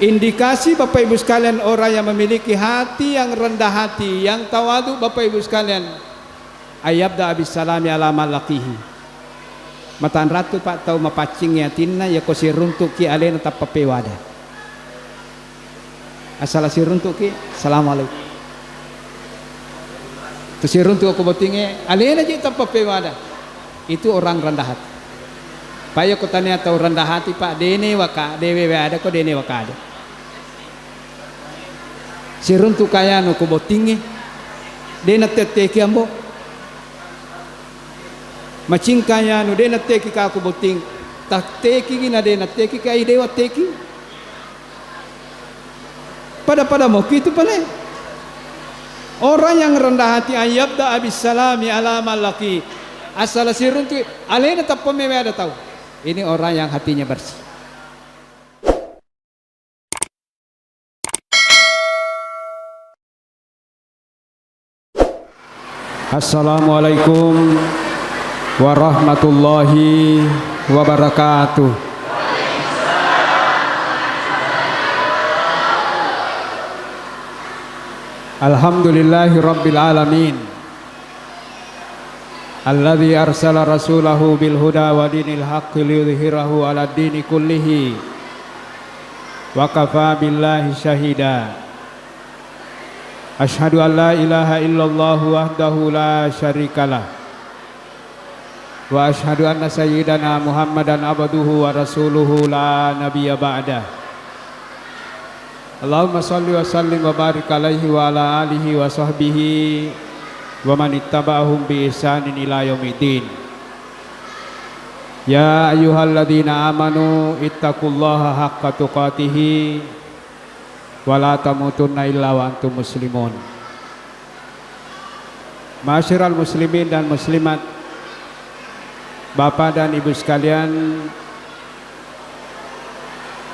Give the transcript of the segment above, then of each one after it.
Indikasi Bapak Ibu sekalian orang yang memiliki hati yang rendah hati, yang tawadu Bapak Ibu sekalian, ayabda abis salami ala malakihi. Matan ratu pak tau mapacing yatinna ya ko siruntuk ki alena tapapewada. Asal siruntuk ki assalamualaikum. Tu siruntuk ko botinge alena je tapapewada. Itu orang rendah hati. Payo ko tanya tau rendah hati pak dene waka dewe ada ko dene waka ada. Siruntuk kaya no ko botinge dena teteki ambo. Macing kaya no dena teki ka ko boting tak teki gina dena teki kai dewa teki pada mau gitu pale. Orang yang rendah hati ayabda abis salami ala malaki asal siruntuk alena tapome ada tahu. Ini orang yang hatinya bersih. Assalamualaikum warahmatullahi wabarakatuh. Alhamdulillahi rabbil alamin, alladzi arsala rasulahu bil huda wa dinil haqqi liyudhhirahu 'ala dini kullihi wa kafa billahi syahida. Asyhadu an la ilaha illallah wahdahu la syarikalah wa asyhadu anna sayyidana Muhammadan abduhu wa rasuluhu la nabiyya ba'dah. Allahumma shalli wa sallim wa barik alaihi wa ala alihi wa sahbihi wa man ittaba'ahum bi ihsanin ila yaumiddin. Ya ayyuhalladzina amanu ittaqullaha haqqa tuqatih wa la tamutunna illa wa antum muslimun. Ma'asyiral muslimin dan muslimat, Bapak dan Ibu sekalian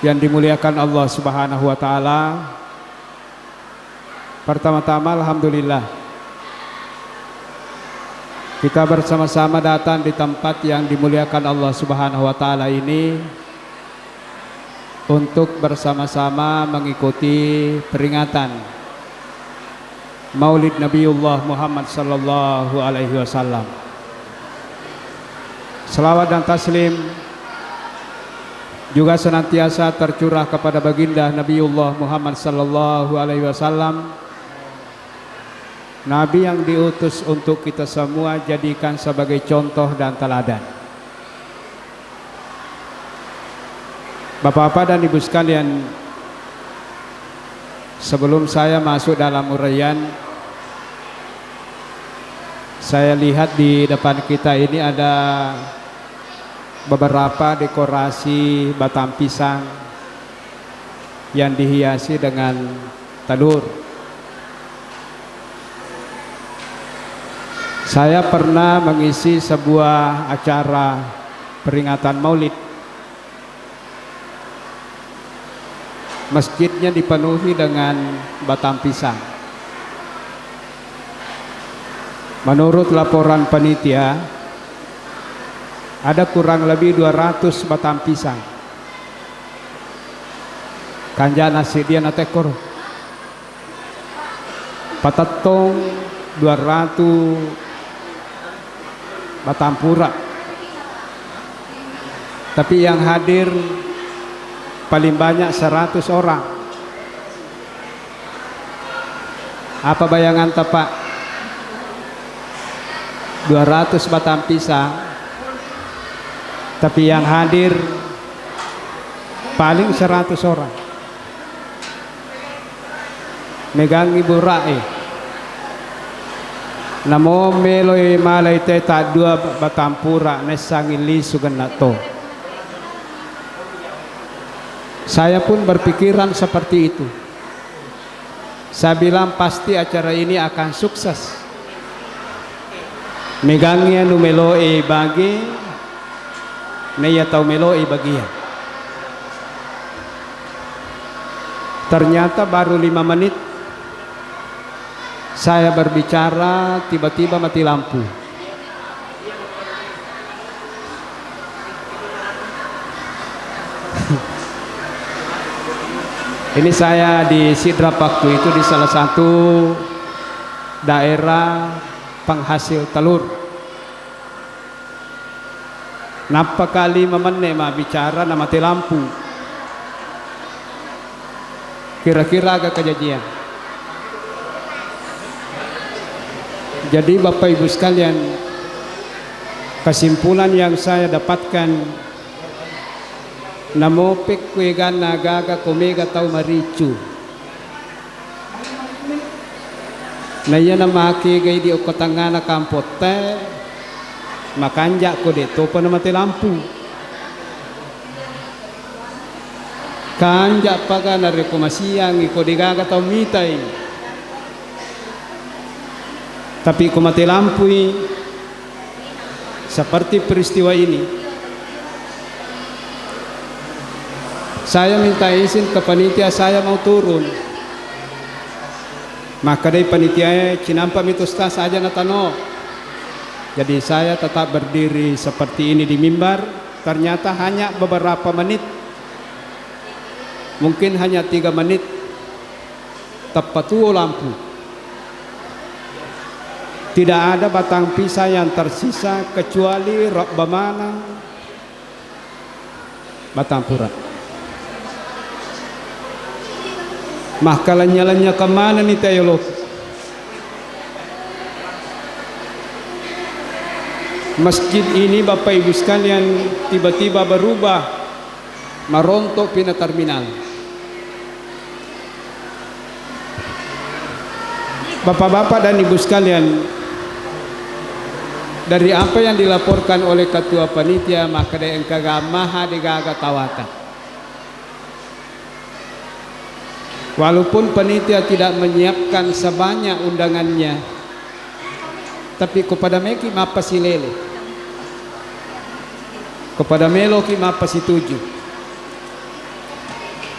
yang dimuliakan Allah Subhanahu wa taala. Pertama-tama alhamdulillah kita bersama-sama datang di tempat yang dimuliakan Allah Subhanahu wa taala ini untuk bersama-sama mengikuti peringatan Maulid Nabiullah Muhammad sallallahu alaihi wasallam. Selawat dan taslim juga senantiasa tercurah kepada baginda Nabiullah Muhammad sallallahu alaihi wasallam, Nabi yang diutus untuk kita semua jadikan sebagai contoh dan teladan. Bapak-bapak dan Ibu sekalian, sebelum saya masuk dalam uraian, saya lihat di depan kita ini ada beberapa dekorasi batang pisang yang dihiasi dengan telur. Saya pernah mengisi sebuah acara peringatan Maulid. Masjidnya dipenuhi dengan batang pisang. Menurut laporan panitia, ada kurang lebih 200 batang pisang. Kanjana sediana tekor patatong 200 batang pura. Tapi yang hadir paling banyak 100 orang. Apa bayangan Pak? 200 batang pisang, tapi yang hadir paling 100 orang. Megang Ibu Rae. Namo meloi malai te tak dua batang pura nesangili sugenato. Saya pun berpikiran seperti itu. Saya bilang pasti acara ini akan sukses. Megangnya nu meloi bagi neya tau meloi bagia. Ternyata baru 5 menit saya berbicara, tiba-tiba mati lampu. Ini saya di Sidrap waktu itu di salah satu daerah penghasil telur. Napa kali memene ma bicara nama mati lampu. Kira-kira agak kejadian. Jadi Bapak Ibu sekalian, kesimpulan yang saya dapatkan, namo pekwegan nagaga komega tau maricu. Naya namaki gay di okotangana kampote, makanja ko dito pa na mati lampu. Kanja paga na rekomasiang iko digaga tau mitay. Tapi ko mati lampui seperti peristiwa ini. Saya minta izin ke panitia, saya mau turun. Maka dari panitia cinampa mitusta saja natano. Jadi saya tetap berdiri seperti ini di mimbar. Ternyata hanya beberapa menit, mungkin hanya 3 menit, tepat tuh lampu. Tidak ada batang pisang yang tersisa kecuali bamana batang pura. Maka lanya kemana nih teolog? Masjid ini Bapak Ibu sekalian tiba-tiba berubah, merontok pindah terminal. Bapak-bapak dan Ibu sekalian, dari apa yang dilaporkan oleh ketua panitia, maka dari engkaga maha digaga tawata. Walaupun panitia tidak menyiapkan sebanyak undangannya, tapi kepada meki mapa si lele, kepada melo ki mapa si tuju.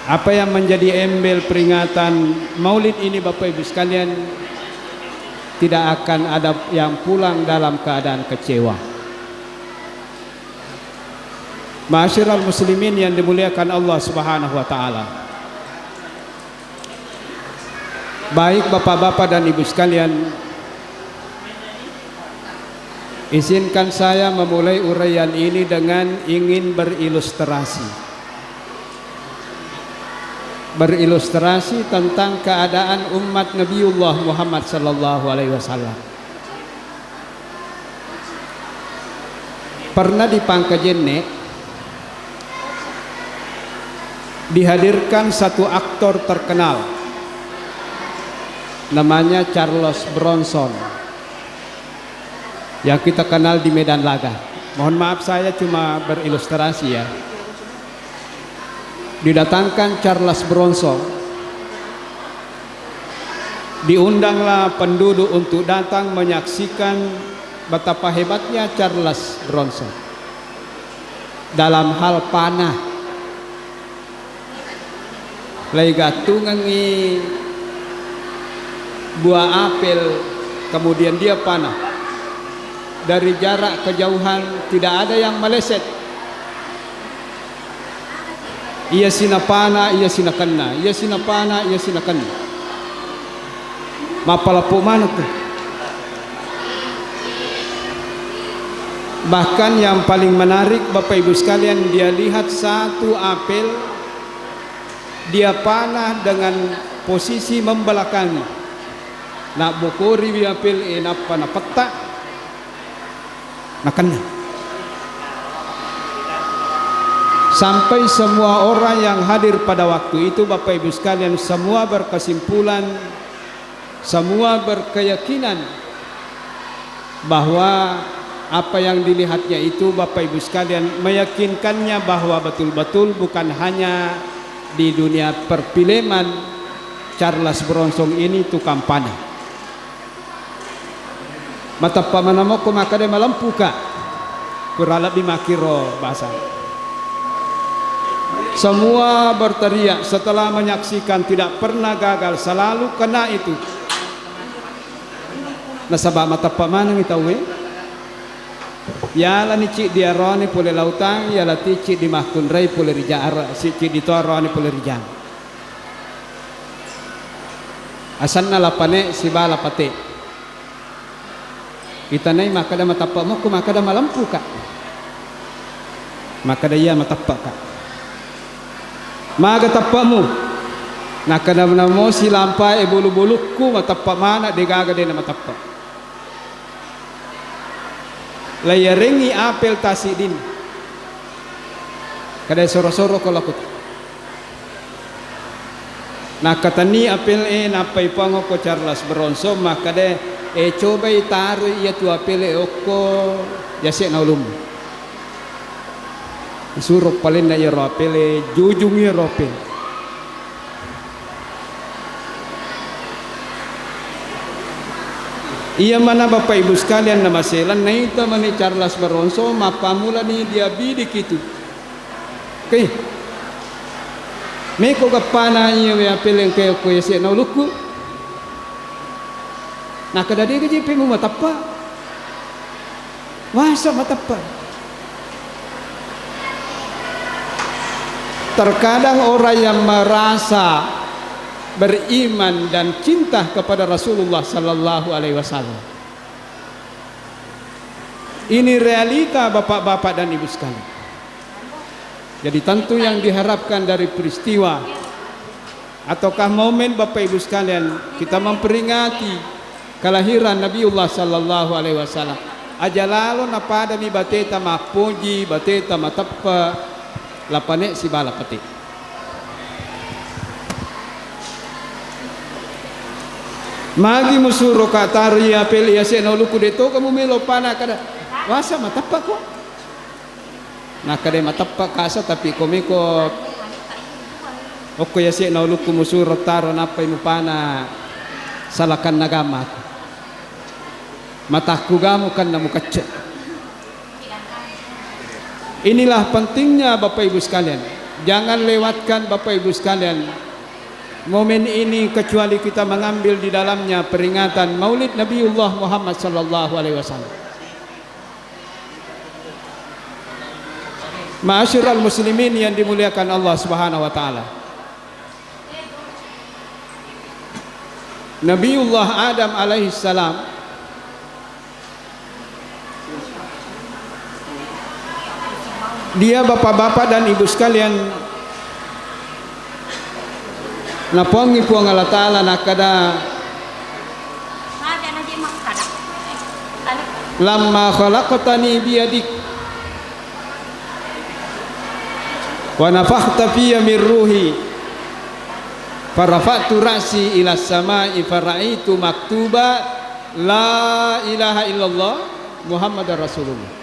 Apa yang menjadi embel peringatan Maulid ini Bapak Ibu sekalian, tidak akan ada yang pulang dalam keadaan kecewa. Ma'asyiral muslimin yang dimuliakan Allah Subhanahu wa taala. Baik Bapak-bapak dan Ibu sekalian, izinkan saya memulai uraian ini dengan ingin berilustrasi tentang keadaan umat Nabiullah Muhammad sallallahu alaihi wasallam. Pernah di Pangkajene dihadirkan satu aktor terkenal, namanya Charles Bronson, yang kita kenal di Medan Laga. Mohon maaf saya cuma berilustrasi ya. Didatangkan Charles Bronson, diundanglah penduduk untuk datang menyaksikan betapa hebatnya Charles Bronson dalam hal panah. Laigatungangi buah apel, kemudian dia panah dari jarak kejauhan, tidak ada yang meleset. Ia sinapana, ia sinakana, ia sinapana, ia sinakana. Mapalapo mana tuh? Bahkan yang paling menarik Bapak Ibu sekalian, dia lihat satu apel, dia panah dengan posisi membelakangi. Nak bukuri bi apel enapa na peta, nakana. Sampai semua orang yang hadir pada waktu itu Bapak Ibu sekalian, semua berkesimpulan, semua berkeyakinan bahwa apa yang dilihatnya itu Bapak Ibu sekalian meyakinkannya bahwa betul-betul bukan hanya di dunia perfilman Charles Bronson ini tukang panah. Mata pamanamo ko makade malampuka kurang lebih makiro bahasa. Semua berteriak setelah menyaksikan, tidak pernah gagal, selalu kena itu. Nasabah mata pamanang itawe. Ya la ni cik dia roni pule lautang, ya la ti cik di mahkun rei pule rijang, si cik di to roni pule rijang. Asan na lapane si bala pate. Itanay makada matapa mo, kung makada malampu ka. Makada iya matapa ka. Maga tapa mo. Nakada na mo si lampai bulu-buluk ku matapa mana degaga de na matapa. Layarengi apel tasidin. Kada soro-soro ko lakot. Nakatani apel napay pango ko Charles Bronso makade coba itaru iya tu apel oko yase na ulum. Surok palin na iya apel jujung iya apel. Iya mana Bapak Ibu sekalian nama selan na ito mani Charles Bronso mapamula ni dia bidik itu. Okay. Meko kapana iyo ya peleng kayo ko yase na uluku. Nakadadi ka jipi mo matapa. Wasa matapa. Terkadang orang yang merasa beriman dan cinta kepada Rasulullah sallallahu alaihi wasallam. Ini realita bapak-bapak dan ibu sekalian. Jadi tentu yang diharapkan dari peristiwa ataukah momen Bapak Ibu sekalian kita memperingati kelahiran Nabiullah sallallahu alaihi wasallam. Aja lalu napada mi bateta mapuji bateta matapa lapane si bala pati. Magi musuro katari apel ya se no luku deto kamu melo pana kada wasa matapa ko. Nakade matapa kasa tapi komiko oko yasi na ulu kumusuro taro napay mupana salakan nagama mataku gamu kan na mukacet. Inilah pentingnya Bapak Ibu sekalian, jangan lewatkan Bapak Ibu sekalian momen ini kecuali kita mengambil di dalamnya peringatan Maulid Nabiullah Muhammad sallallahu alaihi wasallam. Ma'asyiral muslimin yang dimuliakan Allah Subhanahu wa taala. Nabiullah Adam alaihi salam dia bapak-bapak dan ibu sekalian napongi puang Allah taala nakada lamma khalaqtani biyadik wa nafakhta fiyya min ruhi farafa'tu ra'si ila samai faraitu maktuba la ilaha illallah Muhammadar Rasulullah.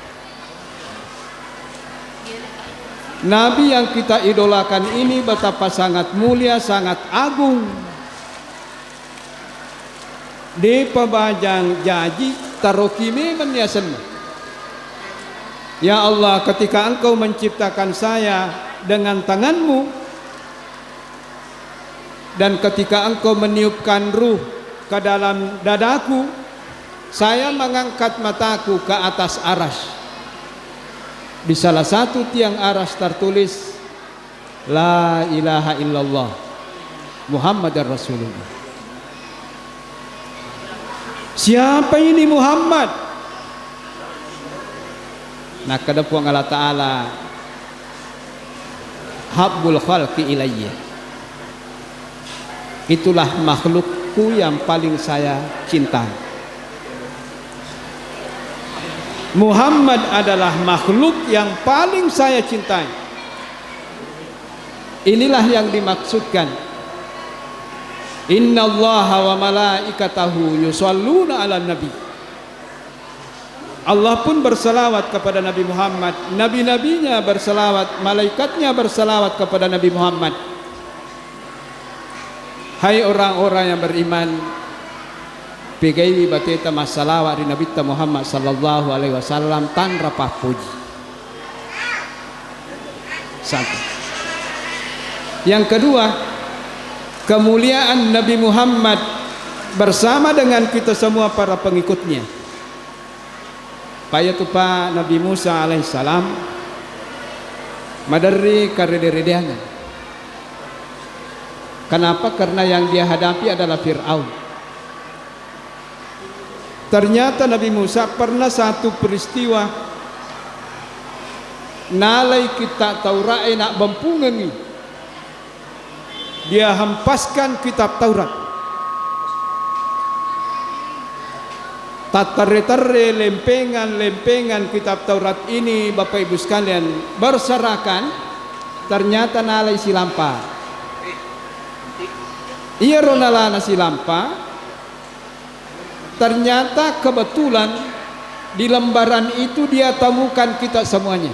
Nabi yang kita idolakan ini betapa sangat mulia, sangat agung. Di pembajang jaji tarokime menyasen. Ya Allah, ketika Engkau menciptakan saya dengan tanganmu dan ketika Engkau meniupkan ruh ke dalam dadaku, saya mengangkat mataku ke atas aras. Di salah satu tiang aras tertulis la ilaha illallah Muhammadar Rasulullah. Siapa ini Muhammad? Nah kedepuang Allah Ta'ala habbul khalqi ilayya, itulah makhlukku yang paling saya cintai. Muhammad adalah makhluk yang paling saya cintai. Inilah yang dimaksudkan innallaha wa malaikatahu yusholluna ala nabi. Allah pun berselawat kepada Nabi Muhammad, nabi-nabinya berselawat, malaikatnya berselawat kepada Nabi Muhammad. Hai orang-orang yang beriman, pegaiwi bateta masalawat di Nabi Muhammad sallallahu alaihi wasallam tan rapah puji. Satu. Yang kedua, kemuliaan Nabi Muhammad bersama dengan kita semua para pengikutnya. Paya tu pa Nabi Musa alaihissalam madari karederedeangan Kenapa? Karena yang dia hadapi adalah Fir'aun. Ternyata Nabi Musa pernah satu peristiwa nalai kita Taurat nak bempungengi. Dia hempaskan kitab Taurat. Tatare-tare lempengan-lempengan kitab Taurat ini Bapak Ibu sekalian berserakan. Ternyata nalai silampa. Ia ronalana silampa. Ternyata kebetulan di lembaran itu dia temukan kita semuanya.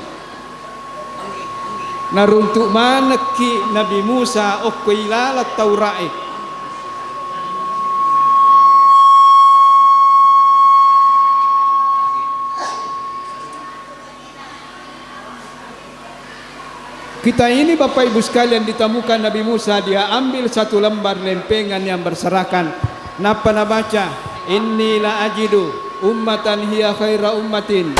Naruntuk mana ki Nabi Musa okwilalat Taurat. Kita ini Bapak Ibu sekalian ditemukan Nabi Musa, dia ambil satu lembar lempengan yang berserakan. Napa na baca? Inni la ajidu ummatan hiya khaira ummatin.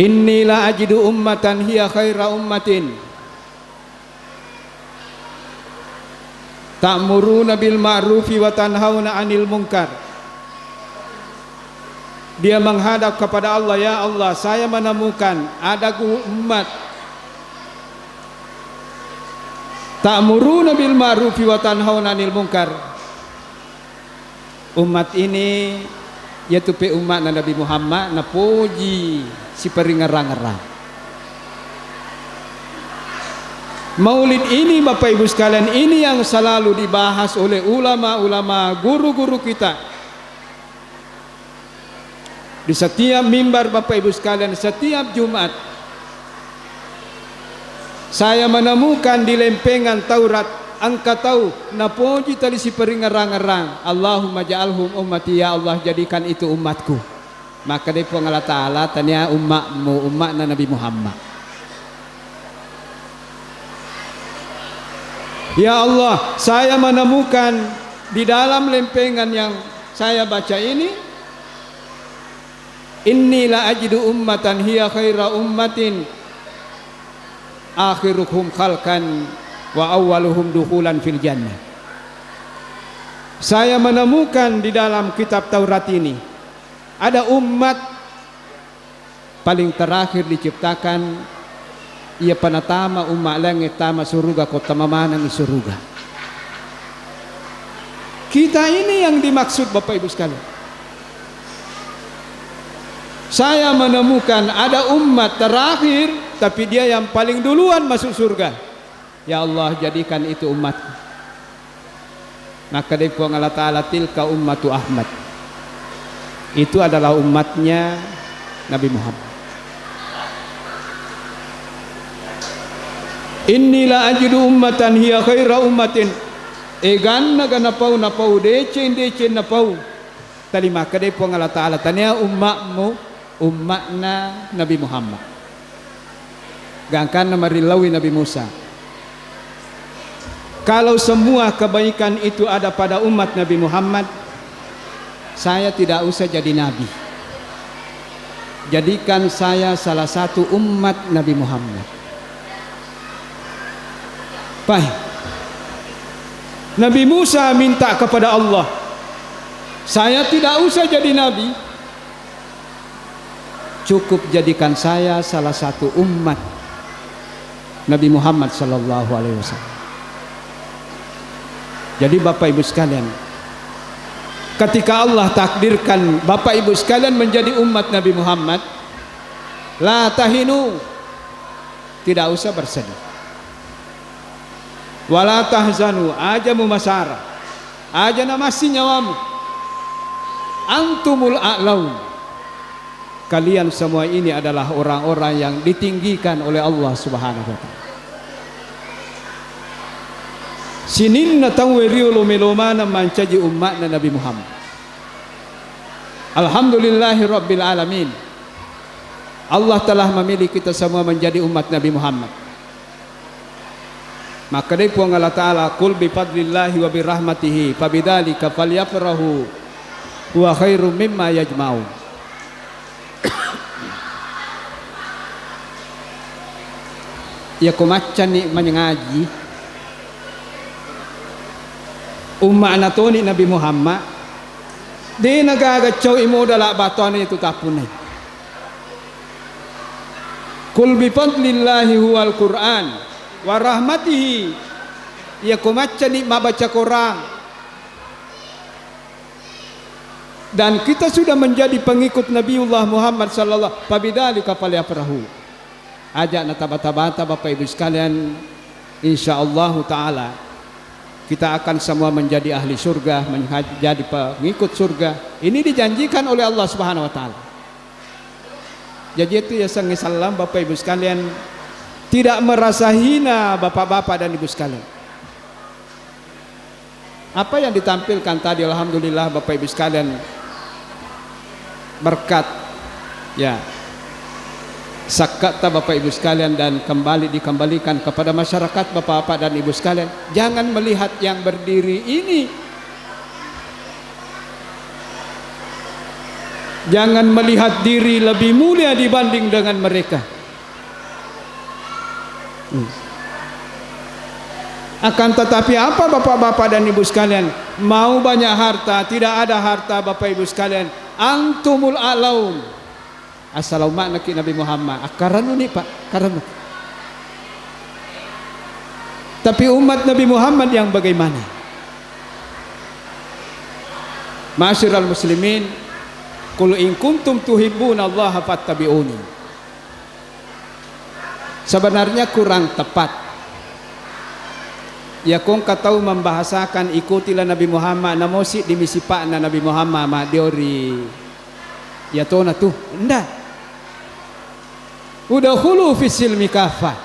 Inni la ajidu ummatan hiya khaira ummatin. Ta'muruna bil ma'rufi wa tanhauna 'anil munkar. Dia menghadap kepada Allah, ya Allah, saya menemukan ada umat ta'muruna bil ma'rufi wa tanhauna 'anil munkar. Umat ini yaitu umat Nabi Muhammad na puji si peringarang-ngarang. Maulid ini Bapak Ibu sekalian, ini yang selalu dibahas oleh ulama-ulama, guru-guru kita. Di setiap mimbar Bapak Ibu sekalian, setiap Jumat saya menemukan di lempengan Taurat angka tahu napoji tali si peringarang-ngarang. Allahumma ja'alhum ummati, ya Allah jadikan itu umatku. Maka dari Allah Ta'ala tanya umatmu, umatna Nabi Muhammad. Ya Allah, saya menemukan di dalam lempengan yang saya baca ini, inni la ajidu ummatan hiya khaira ummatin akhiruhum khalqan wa awwaluhum dukhulan fil jannah. Saya menemukan di dalam kitab Taurat ini ada umat paling terakhir diciptakan, ia panatama umat langit tama surga kota mamanang surga. Kita ini yang dimaksud Bapak Ibu sekalian. Saya menemukan ada umat terakhir tapi dia yang paling duluan masuk surga. Ya Allah jadikan itu umatku. Maka dari Allah Ta'ala tilka ummatu Ahmad. Itu adalah umatnya Nabi Muhammad. Inni la ajidu ummatan hiya khaira ummatin. Ganna ganapau napau decen napau. Tali maka dari Allah Ta'ala tanya umatmu, umatna Nabi Muhammad. Gangkan marilawi Nabi Musa. Kalau semua kebaikan itu ada pada umat Nabi Muhammad, saya tidak usah jadi nabi. Jadikan saya salah satu umat Nabi Muhammad. Baik. Nabi Musa minta kepada Allah, saya tidak usah jadi nabi, cukup jadikan saya salah satu umat Nabi Muhammad sallallahu alaihi wasallam. Jadi Bapak Ibu sekalian, ketika Allah takdirkan Bapak Ibu sekalian menjadi umat Nabi Muhammad, la tahinu, tidak usah bersedih. Wala tahzanu, aja mumasara, aja namasi nyawamu. Antumul a'laun. Kalian semua ini adalah orang-orang yang ditinggikan oleh Allah Subhanahu wa taala. Sininna tawwiriulu melomana mancaji umatna Nabi Muhammad. Alhamdulillahi rabbil alamin. Allah telah memilih kita semua menjadi umat Nabi Muhammad. Maka dari Allah Ta'ala, qul bi fadlillahi wa bi rahmatihi fabidzalika falyafrahu huwa khairum mimma yajma'un. Ya kumacan ni menyengaji umma anatoni Nabi Muhammad di nagagacaw imo dala baton itu tapunay. Kul bi fadlillahi huwal Qur'an wa rahmatihi. Ya kumacan ni mabaca Quran. Dan kita sudah menjadi pengikut Nabiullah Muhammad sallallahu pabidzalika falyafrahu. Ajak na tabata-bata Bapak Ibu sekalian, insyaallah taala kita akan semua menjadi ahli surga, menjadi pengikut surga. Ini dijanjikan oleh Allah Subhanahu wa taala. Jadi itu ya sang salam Bapak Ibu sekalian, tidak merasa hina bapak-bapak dan ibu sekalian. Apa yang ditampilkan tadi alhamdulillah Bapak Ibu sekalian, berkat ya sakata Bapak Ibu sekalian, dan dikembalikan kepada masyarakat Bapak-bapak dan Ibu sekalian. Jangan melihat yang berdiri ini, jangan melihat diri lebih mulia dibanding dengan mereka. Akan tetapi apa Bapak-bapak dan Ibu sekalian, mau banyak harta, tidak ada harta Bapak Ibu sekalian, antumul a'laun. Assalamualaikum Nabi Muhammad akaran ini Pak karena. Tapi umat Nabi Muhammad yang bagaimana? Ma'asyiral muslimin, qul in kuntum tuhibbunallaha fattabi'uni. Sebenarnya kurang tepat. Ya kong katau membahasakan ikutilah Nabi Muhammad, namosi di misi Pak na Nabi Muhammad ma diori. Ya tona tuh, enggak. Udah hulu fisil mikafah,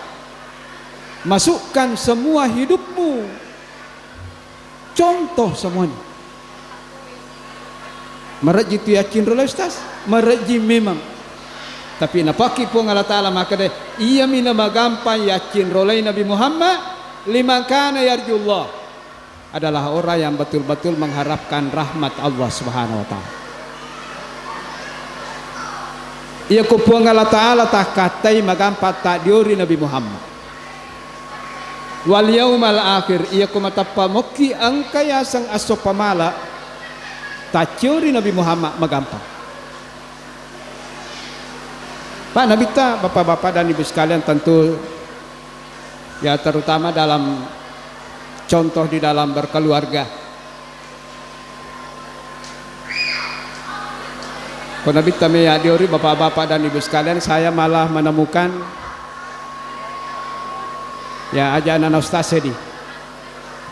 masukkan semua hidupmu, contoh semuanya. Meraji tu yakin rola ustaz, meraji memang. Tapi napaki po Allah Ta'ala maka deh, iya mina magampang yakin rolai Nabi Muhammad, liman kana yarjullah, adalah orang yang betul-betul mengharapkan rahmat Allah Subhanahu wa Ta'ala. Ia kupuang Allah Ta'ala tak katai magampat tak diori Nabi Muhammad wal yaumal akhir. Ia kumatapa moki angkaya sang asok pamala tak diori Nabi Muhammad magampat. Pak Nabi ta, bapak-bapak dan ibu sekalian, tentu ya terutama dalam contoh di dalam berkeluarga. Kalau Nabi ya diori bapak-bapak dan ibu sekalian, saya malah menemukan ya ajaran ustaz di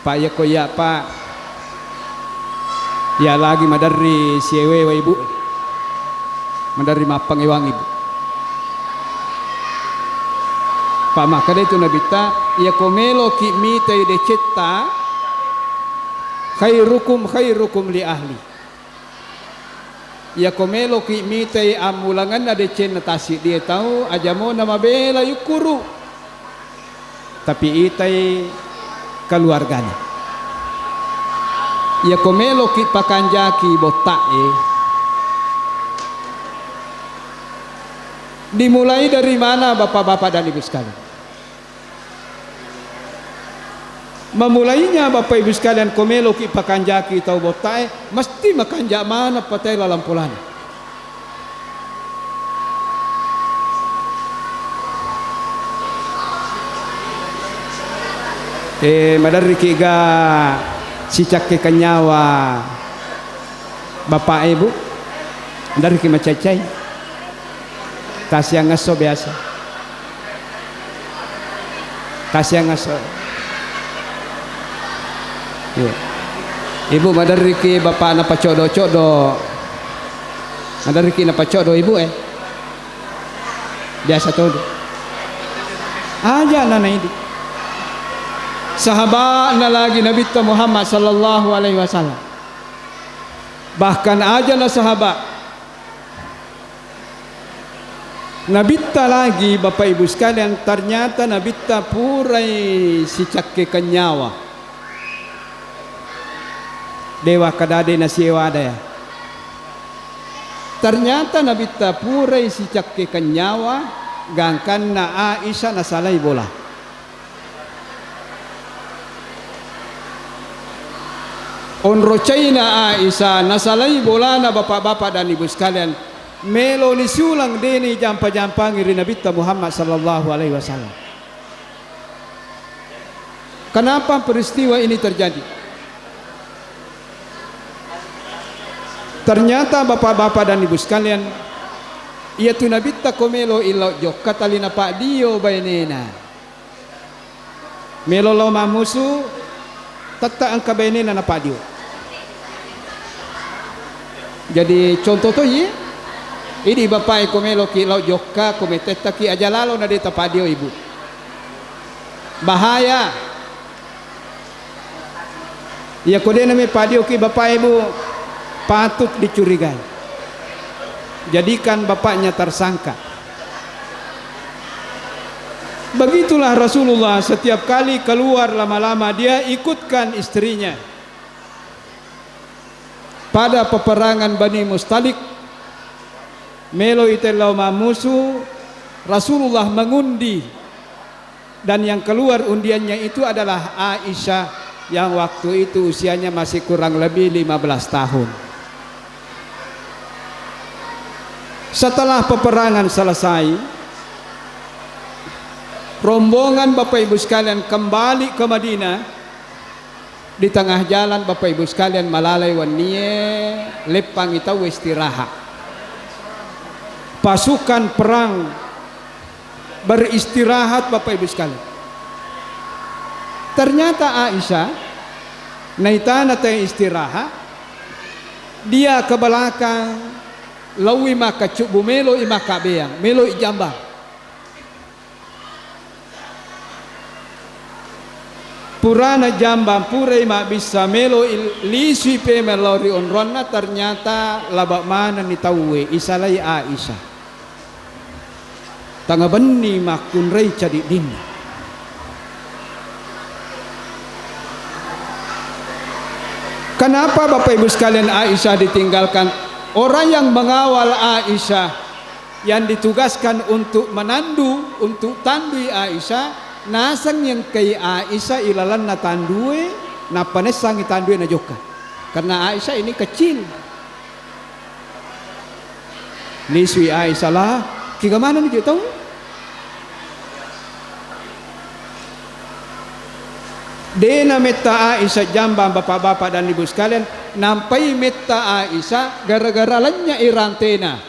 Pak ya koya Pak ya lagi madari siewe wa ibu madari mapang iwang ibu Pak maka itu Nabi ta ya komelo ki mite de cetta khairukum li ahli. Ya komelo ki mitay amulangan na de chen natasi dia tahu aja mo na mabela yukuru, tapi itay keluarganya. Ya komelo ki pakanjaki botae, dimulai dari mana bapak-bapak dan ibu sekalian? Memulainya Bapak Ibu sekalian, komelo ki pakanjaki tau botae, mesti makanja mana patay lalampulan. Madari kiga sicak ke kanyawa Bapak Ibu, dari ki macacay, kasih ngaso biasa, kasih ngaso. Ya. Ibu madari ki bapak na pacodo-codo, madari ki na pacodo ibu biasa todo aja nana ini sahabat na lagi Nabi Muhammad sallallahu alaihi wasallam, bahkan aja na sahabat Nabi lagi Bapak Ibu sekalian, ternyata Nabi purai si cakke kenyawa dewa kadade na siwa daya. Ternyata Nabi purai si cakke kenyawa gangkan na Aisyah na salay bola. onrocaina Aisyah nasalai bolana bapak-bapak dan ibu sekalian melo ni siulang deni jampa-jampa ngiri Nabi Muhammad sallallahu alaihi wasallam. Kenapa peristiwa ini terjadi? Ternyata bapak-bapak dan ibu sekalian, ia tu Nabi komelo ilo jok katalina pak dio bainena. Melo lo mamusu tata angka bainena na pak dio. Jadi contoh tu ye, ini bapak komelo ki ilo jokka kometeta ki aja lalo na deta pak dio ibu. Bahaya. Ya kode nami pak dio ki bapak ibu patut dicurigai. Jadikan bapaknya tersangka. Begitulah Rasulullah setiap kali keluar lama-lama dia ikutkan istrinya. Pada peperangan Bani Mustalik melo itelau mamusu Rasulullah mengundi dan yang keluar undiannya itu adalah Aisyah yang waktu itu usianya masih kurang lebih 15 tahun. Setelah peperangan selesai, rombongan Bapak Ibu sekalian kembali ke Madinah. Di tengah jalan Bapak Ibu sekalian malalai wanie lepang itau istirahat. Pasukan perang beristirahat Bapak Ibu sekalian. Ternyata Aisyah naitana teh istirahat, dia ke belakang lawi maka cubu melo imaka beang melo ijambang. Purana jambang pura mak bisa melo lisui pe melori onronna ternyata labak mana ni tawe isalai Aisyah tangga beni makun rei cadi din. Kenapa Bapak Ibu sekalian Aisyah ditinggalkan? Orang yang mengawal Aisyah, yang ditugaskan untuk menandu, untuk tandui Aisyah, nasang yang kay Aisyah ilalan na tandui, na panesang itandui na joka. Karena Aisyah ini kecil. Liswi Aisyah lah, kigamana ni tahu? Dena metta Aisyah jambang bapak-bapak dan ibu sekalian nampai metta Aisyah gara-gara lanya irantena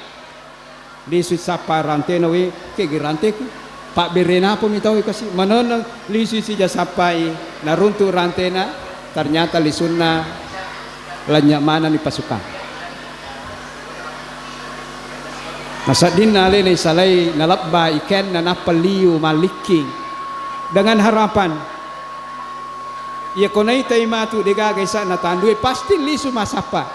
di sapa rantena we ke girante ku pak berena po mitawi kasi manonang lisi si jasapai naruntu rantena ternyata lisunna lanya mana ni pasukan masadin nale ni salai nalabba iken na napaliu maliki dengan harapan ia konai taimatu degagay sa natandui pasti lisu masapa.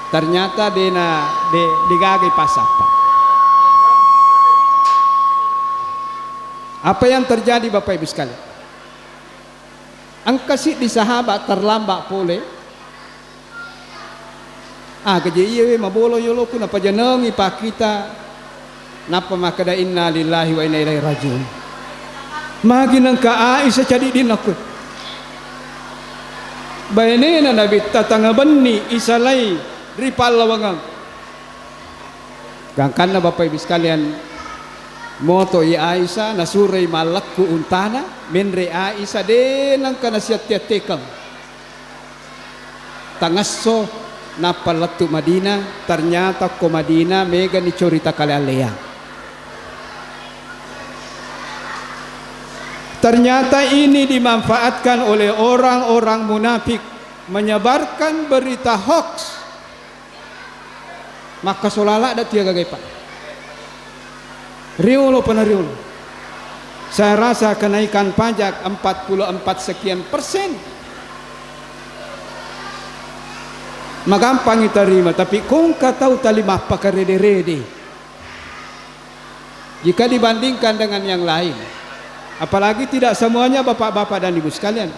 Ternyata degagay pasapa. Apa yang terjadi Bapak Ibu sekalian? Ang kasih di sahabat terlambat pole. Kaji iya mabolo yolo ku napa janengi pa kita napa makada inna lillahi wa inna ilaihi rajiun. Maginang ka Aisyah jadi din ako. Bayanina Nabi tatangaban ni isalay ripal lawangang. Gangkan na Bapak Ibu sekalian moto i Aisyah nasuray malak ku untana menre Aisyah denang kana siat-tiatekang. Tangaso napalatu Madinah ternyata ko Madinah mega ni corita kalealeang. Ternyata ini dimanfaatkan oleh orang-orang munafik menyebarkan berita hoax. Maka solala ada tiga gaipa. Riulo penariulo. Saya rasa kenaikan pajak 44 sekian persen. Magampang diterima, tapi kung katau tali mapa karede-rede. Jika dibandingkan dengan yang lain. Apalagi tidak semuanya bapak-bapak dan ibu sekalian.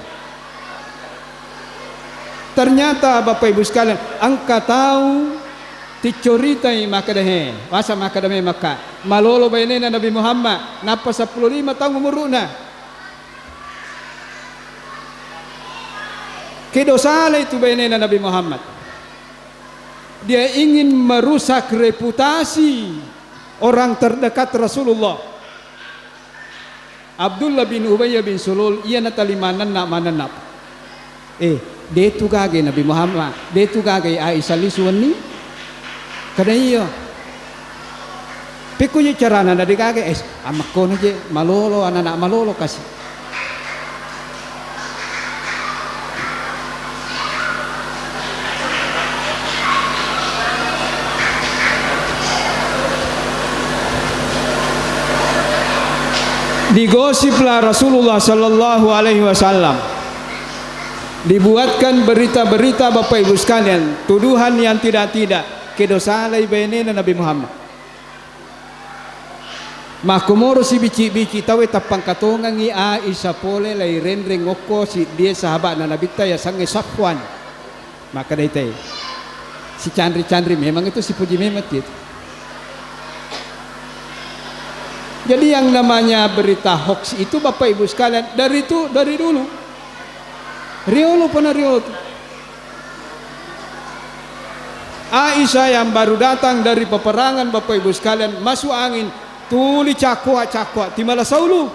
Ternyata Bapak Ibu sekalian, angka tahu ticuritai maka dehe, wasa maka dehe maka malolo bainena Nabi Muhammad napa 15 tahun umuruna. Kedosala itu benena Nabi Muhammad. Dia ingin merusak reputasi orang terdekat Rasulullah. Abdullah bin Ubay bin Sulul ia natalimanan na mananap. Dia tu gage Nabi Muhammad, dia tu gage Aisyah lisuan ni. Kada iyo. Pikunya cara nana di gage amak ko na je malolo anak malolo kasih. Digosiplah Rasulullah Sallallahu Alaihi Wasallam, dibuatkan berita-berita Bapak Ibu sekalian, tuduhan yang tidak-tidak, kedosalai benena Nabi Muhammad. Makumoro si bici-bici tawe tapang katongan ni Aisyah pole lai renreng ngoko si dia sahabat na Nabi ta ya sange Safwan. Maka daitai si Chandri memang itu si Puji Memet gitu. Jadi yang namanya berita hoax itu Bapak Ibu sekalian dari dulu. Riolo pernah riolo. Aisyah yang baru datang dari peperangan Bapak Ibu sekalian masuk angin, tuli cakwa ti Malasaulu.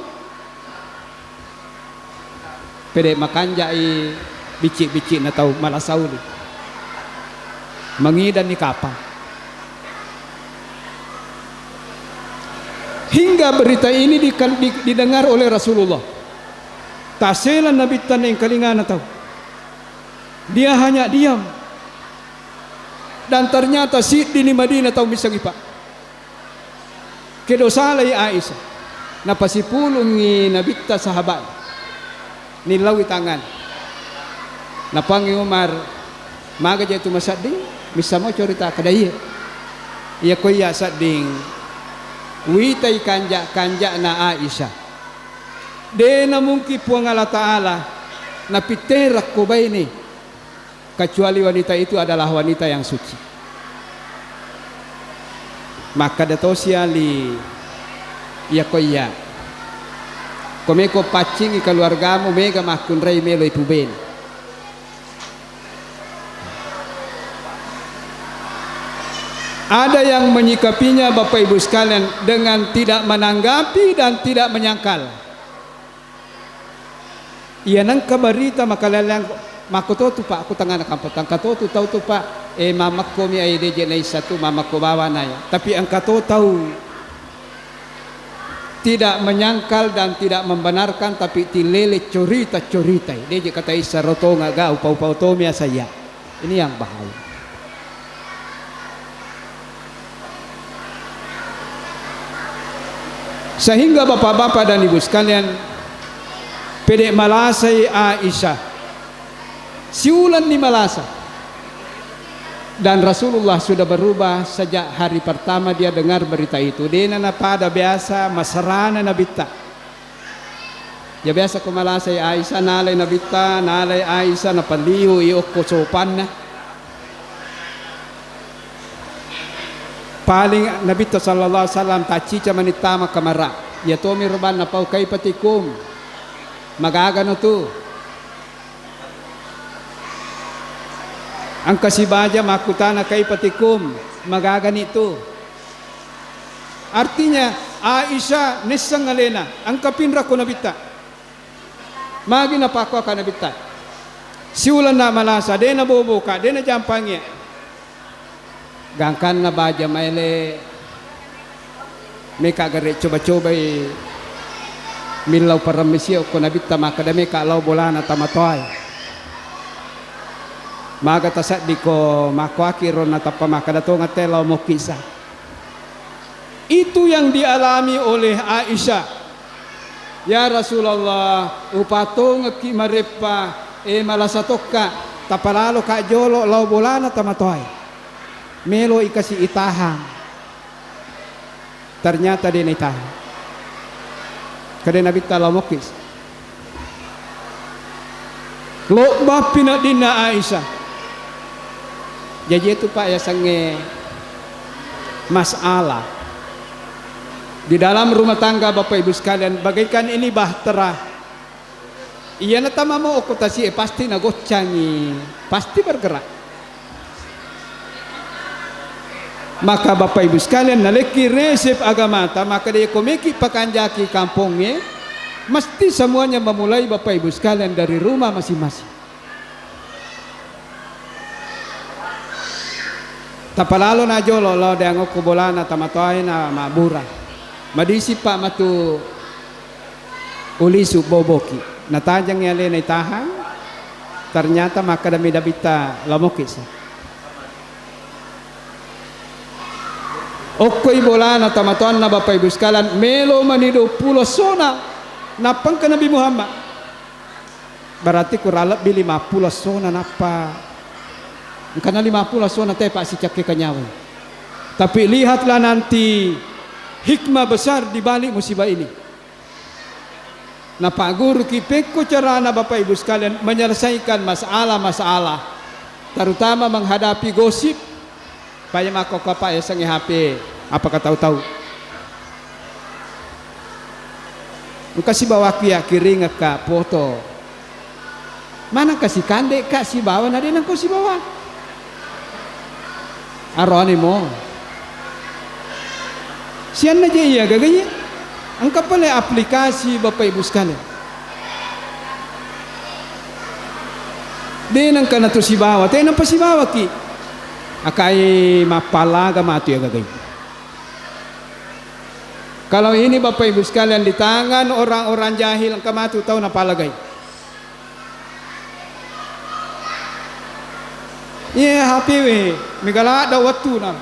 Pede makanjai bicik-bicik na tahu Malasaulu. Mengidan ni kapal. Hingga berita ini didengar oleh Rasulullah. Taselan Nabi tan yang kalingan tahu. Dia hanya diam. Dan ternyata si di Madinah tahu bisa gipa. Kedosalai Aisyah. Napasipulong ni Nabi ta sahabat. Nilawi tangan. Napangi Umar. Maga jatuh masading. Bisa mau cerita kadaya. Ia koya sading. Witai kanja na Aisyah. Dena mungkin puang Allah Ta'ala na piterak ko ba ini, kecuali wanita itu adalah wanita yang suci. Maka dato siya li iya ko iya komeko pacing keluargamu mega makun ray melo ipuben. Ada yang menyikapinya Bapak Ibu sekalian dengan tidak menanggapi dan tidak menyangkal. Ia nang kabarita makalalang makoto tu pak aku tangan kampotang kato tu tahu tu pak mamak ko mi ay deje na satu mamak ko bawa na ya. Tapi ang kato tahu tidak menyangkal dan tidak membenarkan tapi tilele corita deje kata isa roto ngaga upau to mi saya. Ini yang bahaya. Sehingga bapak-bapak dan ibu sekalian pedek malasai Aisyah siulan di malasa dan Rasulullah sudah berubah sejak hari pertama dia dengar berita itu. Dia na pada biasa masarana nabita ya biasa ko malasai Aisyah nalay nabita nalay Aisyah na paliho iok ko sopan na paling Nabi sallallahu alaihi wasallam tacica manitama kamara ya tomi roban na pau kay patikum magagano tu ang kasibaja makutana kay patikum magagani tu. Artinya Aisyah nisang alena ang kapinra ko nabita magi na pakwa ka nabita siulan na malasa de na boboka de na jampangnya gangkan na baja maile meka gare coba-coba milau paramisia ko nabita makadame ka law bolana tamatoy maga tasat di ko makwaki ron na tapamakadato nga telaw mo kisa. Itu yang dialami oleh Aisyah. Ya Rasulullah upato nga kimarepa malasatoka tapalalo ka jolo law bolana tamatoy melo ikasi itahang ternyata dia itahang kada Nabi talamokis lo bapina dina Aisyah jadi itu pak ya sange masalah di dalam rumah tangga Bapak Ibu sekalian bagaikan ini bahtera Iya na tama mo okutasi pasti nagoccangi, pasti bergerak. Maka Bapak Ibu sekalian naleki resep agama ta maka dia komeki pakanjaki kampungnya mesti semuanya memulai Bapak Ibu sekalian dari rumah masing-masing. Tapalalo na jolo lo de angok kubolana tamatoy na mabura. Madisi pa matu ulisu boboki. Natajang yale na itahan. Ternyata maka dami dabita lamokis. Okoy bolana tamatoan na Bapak Ibu sekalian melo manido pulo sona napang ka Nabi Muhammad. Berarti kuralap bi 50 sona napa. Karena 50 sona teh pak si cak kanyawan. Tapi lihatlah nanti hikmah besar di balik musibah ini. Nah Pak Guru kipeko carana Bapak Ibu sekalian menyelesaikan masalah-masalah, terutama menghadapi gosip. Paya mako kapa ya sangi HP, apakah tahu-tahu? Kasih bawa kia kiri ngeka foto. Mana kasih kandek kasih bawa nade nang kasih bawa. Aroni mo. Sian aja iya gaganya. Angka pala aplikasi Bapak Ibu sekalian. Denang kana to si bawa, tena pa si bawa ki. Akai mapalaga matu ya gaganya. Kalau ini Bapak Ibu sekalian di tangan orang-orang jahil angka matu tahu napalagay. Iya HP we, migala ada waktu na.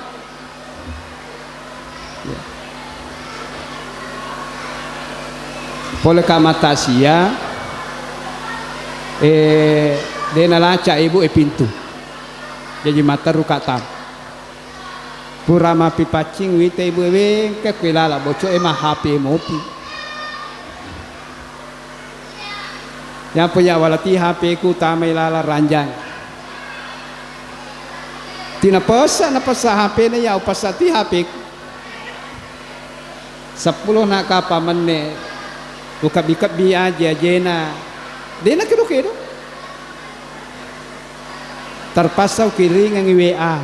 Pole kamata siya, de nalaca ibu pintu. Jadi mata rukatam. Pura mapi pacing wite ibu we ke kelala boco emah HP mopi. Yang punya walati HP ku tamay lala ranjang. Tina pasa na pasa HP na ya upasati HP 10 na kapaman ne ukabi-kabi aja jena dena kedo-kedo terpasaw kiring ang WA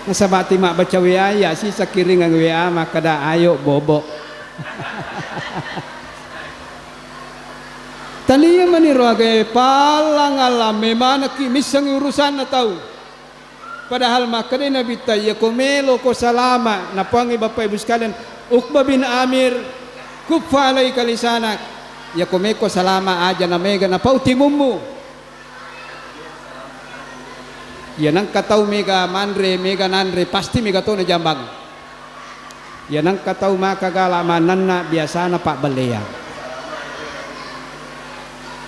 nasabati mak baca WA ya si sa kiring ang WA makada ayo bobo taliya maniro agay palang alam memang misang urusan na tahu padahal makada nabita ya kumelo ko salama na pangi Bapak Ibu sekalian Uqbah bin Amir kufalay kalisanak ya kumeko salama aja na mega na pautimumu ya nang kataw mega manre mega nanre pasti mega to na jambang ya nang kataw makagala mananna biasa na pak baleyang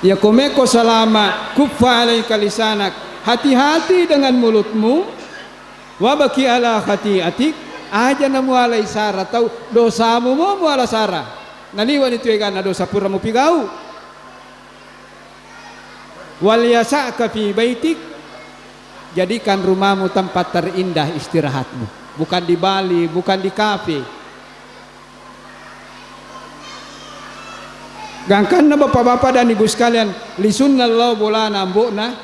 ya kumeko salama kufalay kalisanak hati-hati dengan mulutmu wabaki ala khati'atik aja na mualay sara tahu dosamu mo muala sara naliwan itu ya na dosa pura mo pigau wal yasa'ka fi baitik jadikan rumahmu tempat terindah istirahatmu bukan di Bali bukan di kafe gangkan na bapak-bapak dan ibu sekalian lisunnallahu bolana mbokna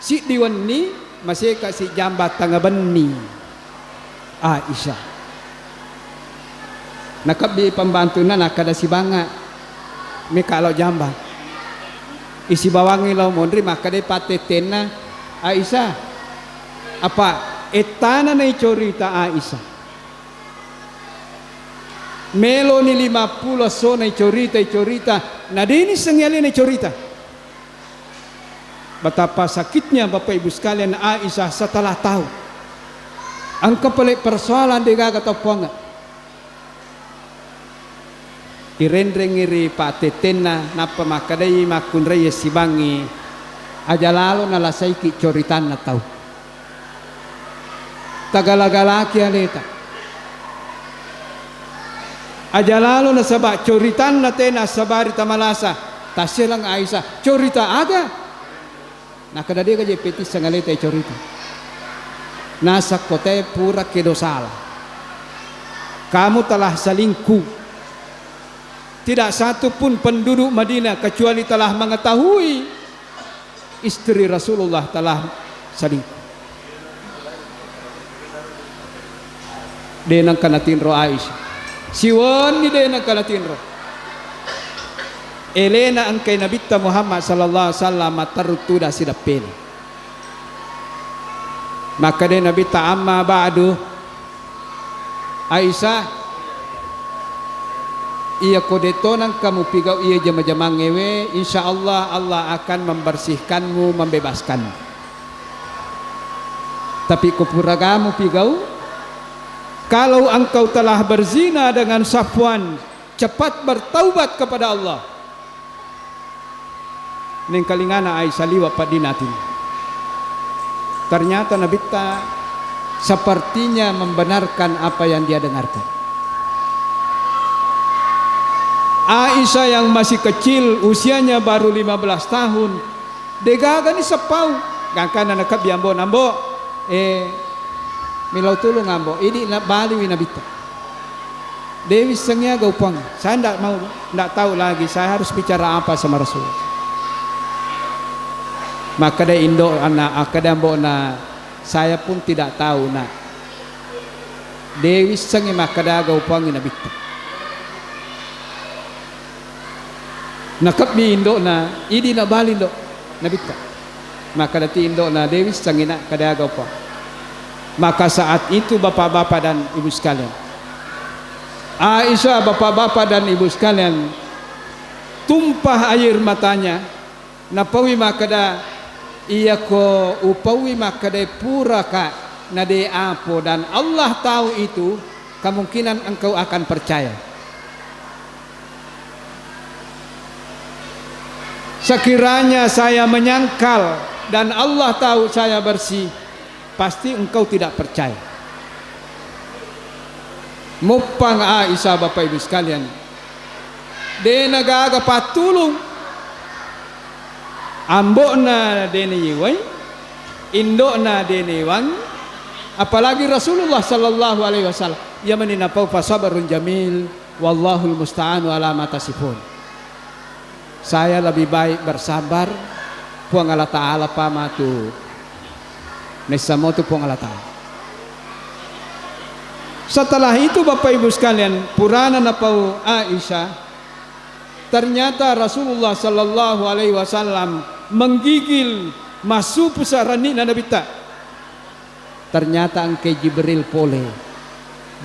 si diwanni masih kasih jambat tangga beni Aisyah nakabi pembantu na nakada si banga mi kalau jamba isi bawangi lo mondri maka de patetena Aisyah apa etana na icorita Aisyah melo ni 50 so na icorita na dini sengyali na icorita betapa sakitnya Bapak Ibu sekalian Aisyah setelah tahu ang kapalit persoalan di gagatapuanga irendrengiri patetena napa makadai makunraya sibangi aja lalo nalasay ki coritan na tahu tagalagalaki aleta aja lalo na sabak coritan na tena sabari tamalasa tasilang Aisyah corita aga nakadadi ka jepetis sa ngalita corita nasa kote pura kedosala kamu telah selingkuh tidak satu pun penduduk Madinah kecuali telah mengetahui istri Rasulullah telah selingkuh. Denang kanatinro Aisyah. Siwan ni denang kanatinro. Elena ang kay Nabitta Muhammad sallallahu alaihi wasallam tarutuda sidapin. Maka de Nabitta amma ba'du. Aisyah, iya kodeto nang kamu pigau iya jama-jama ngewe, insyaallah Allah akan membersihkanmu, membebaskanmu. Tapi kupuragamu pigau, kalau engkau telah berzina dengan Safwan, cepat bertaubat kepada Allah. Ning kalingana ay saliwa padinatin. Ternyata Nabitta sepertinya membenarkan apa yang dia dengarkan. Aisyah yang masih kecil, usianya baru 15 tahun, degaga ni sepau, gangkana nakap biambo nambo, milau tulung ambo, ini nak baliwi Nabitta. Dewi sengnya gaupang, saya tidak tahu lagi, saya harus bicara apa sama Rasul. Maka dia indo anak akadambo na saya pun tidak tahu nak. Dewi sengi maka dia gaupang Nabitta. Nakap di indo na idi na balindo Nabitta. Maka dia indo na Dewi sengi nak kada gaupang. Maka saat itu bapak-bapak dan ibu sekalian, Aisyah, bapak-bapak dan ibu sekalian, tumpah air matanya. Napawi makada iya ko upawi makada pura ka nade apo, dan Allah tahu itu, kemungkinan engkau akan percaya. Sekiranya saya menyangkal dan Allah tahu saya bersih, pasti engkau tidak percaya. Mupang Aisyah, bapak ibu sekalian, de nagaga patulong ambo na dene yiway, indo na dene wang, apalagi Rasulullah sallallahu alaihi wasallam ya maninapau fasabarun jamil wallahul musta'anu ala ma tasifun. Saya lebih baik bersabar puang Allah Ta'ala pamatu nesamo tu puang Allah Ta'ala. Setelah itu bapak ibu sekalian, purana napau Aisyah, ternyata Rasulullah sallallahu alaihi wasallam menggigil masuk pusarani na Nabitta. Ternyata angke Jibril pole.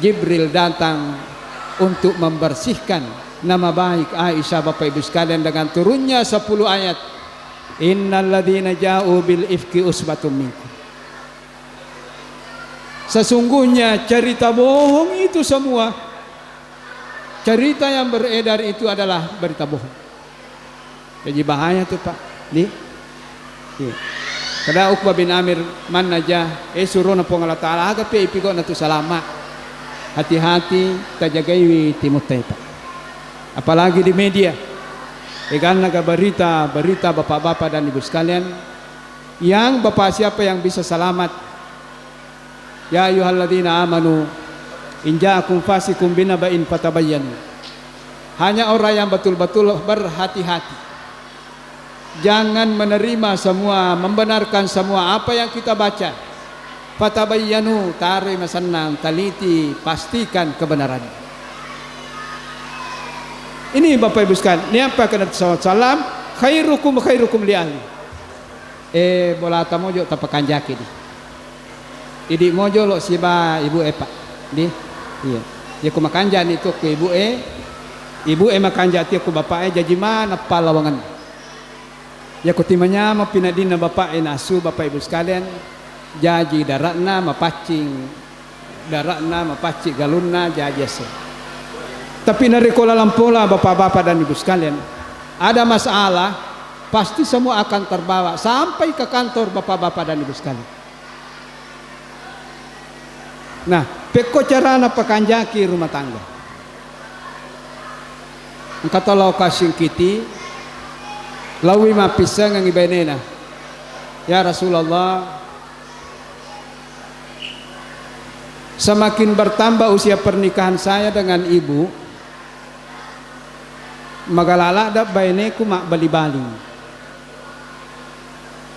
Jibril datang untuk membersihkan nama baik Aisyah bapak ibu sekalian dengan turunnya 10 ayat. Innal ladzina ja'u bil ifki usbatum minkum. Sesungguhnya cerita bohong itu semua, cerita yang beredar itu adalah berita bohong. Jadi bahaya tuh Pak. Nih. Kada Uqbah bin Amir man aja suruh na pong Allah Ta'ala aga pe ipigo na tu salama. Hati-hati tajagai timut Pak. Apalagi di media. Egan naga berita bapak-bapak dan ibu sekalian, yang bapak siapa yang bisa selamat. Ya ayyuhalladzina amanu in ja'akum fasikum binaba'in fatabayyanu. Hanya orang yang betul-betul berhati-hati. Jangan menerima semua, membenarkan semua apa yang kita baca. Fatabayyanu, tarik masanang, taliti, pastikan kebenaran. Ini bapak ibu sekalian, ini apa kena salam, khairukum li ahli. Bola tamojo tapakan jaki di. Idi mojo lo siba ibu Pak. Di. Iya. Ya ku makanja itu ku ibu makanja ti ku bapak jaji mana palawangan. Ya ku timanya mapinadin na bapak nasu bapak ibu sekalian, jaji daratna mapacing galunna jaji se. Tapi narikola lampola bapak-bapak dan ibu sekalian, ada masalah pasti semua akan terbawa sampai ke kantor bapak-bapak dan ibu sekalian. Nah, peko cara pakanjaki rumah tangga. Kata lau kasing kiti, lawi mapisang ang ibenena. Ya Rasulullah, semakin bertambah usia pernikahan saya dengan ibu, magalala da bayneku mak bali-bali.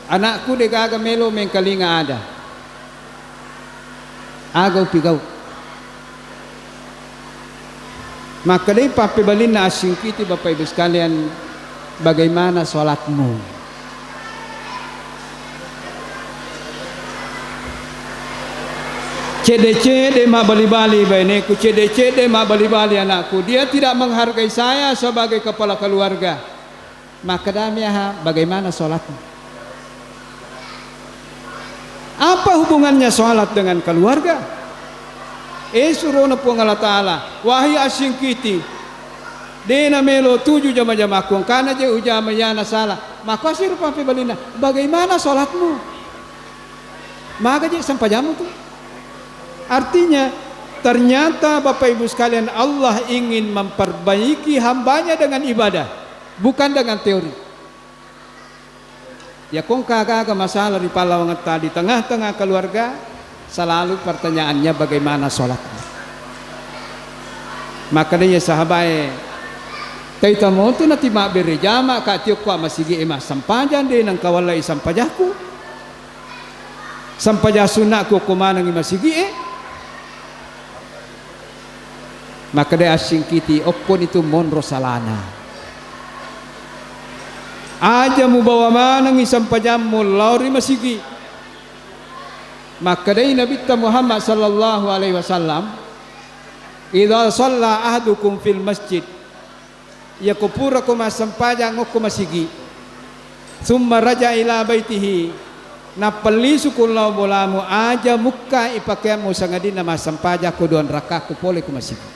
Anakku de gaga melo mengkalinga ada. Agaw pigaw. Maka day papibalin na asing kiti Bapak Ibu sekalian, bagaimana sholatmu? Cede-cede ma bali-bali bayneku, cede-cede ma bali-bali anakku. Dia tidak menghargai saya sebagai kepala keluarga. Maka damiah bagaimana sholatmu? Apa hubungannya sholat dengan keluarga? Suruh na po Allah Ta'ala, wahai asing kiti, dena melo 7 jama-jama kung kana je ujama yana salah. Maka siru papibalina, bagaimana sholatmu? Maka je sampajamu tuh. Artinya ternyata Bapak Ibu sekalian, Allah ingin memperbaiki hambanya dengan ibadah, bukan dengan teori. Ya kung kagak masalah di Palawang di tengah-tengah keluarga, selalu pertanyaannya bagaimana sholatnya. Makanya sahabat kita mau tu nanti mak berjama kat tiok kuat masigi emas sampajan de nang kawalai sampajaku sampajah sunatku kumana ngi masigi maka de asing kiti oppon itu monro salana aja mu bawa mana ngi sampajam mu lauri masigi. Maka dari Nabi Muhammad sallallahu alaihi wasallam, idza shalla ahadukum fil masjid yakupura kuma sampaja ngoko masigi summa raja ila baitihi na palisu kullau bolamu aja mukka ipake mo sangadina masampaja ko don raka ko pole ko masigi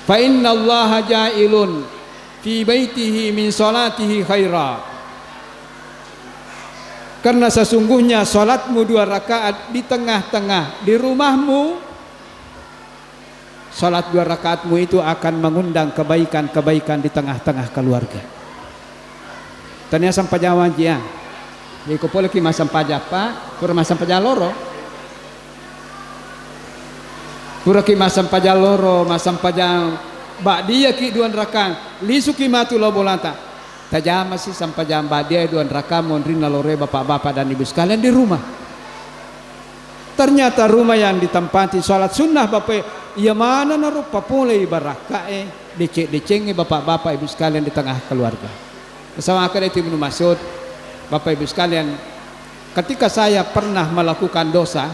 fa inna allaha ja'ilun fi baitihi min salatihi khaira. Karena sesungguhnya salatmu 2 rakaat di tengah-tengah di rumahmu, salat 2 rakaatmu itu akan mengundang kebaikan-kebaikan di tengah-tengah keluarga. Tanya sampajawan dia, di kopole ki masampaja pak, pura masampaja loro, pura ki masampaja loro, masampaja bak dia ki 2 rakaat, lisu ki matu lo bolanta. Tajama sih sampai jam badia 2 rakaat mondrina lore bapak-bapak dan ibu sekalian di rumah. Ternyata rumah yang ditempati sholat sunnah bapak, iya mana naruh papule ibaraka deceng bapak-bapak ibu sekalian di tengah keluarga. Bersama akan itu Ibnu Mas'ud, bapak ibu sekalian, ketika saya pernah melakukan dosa,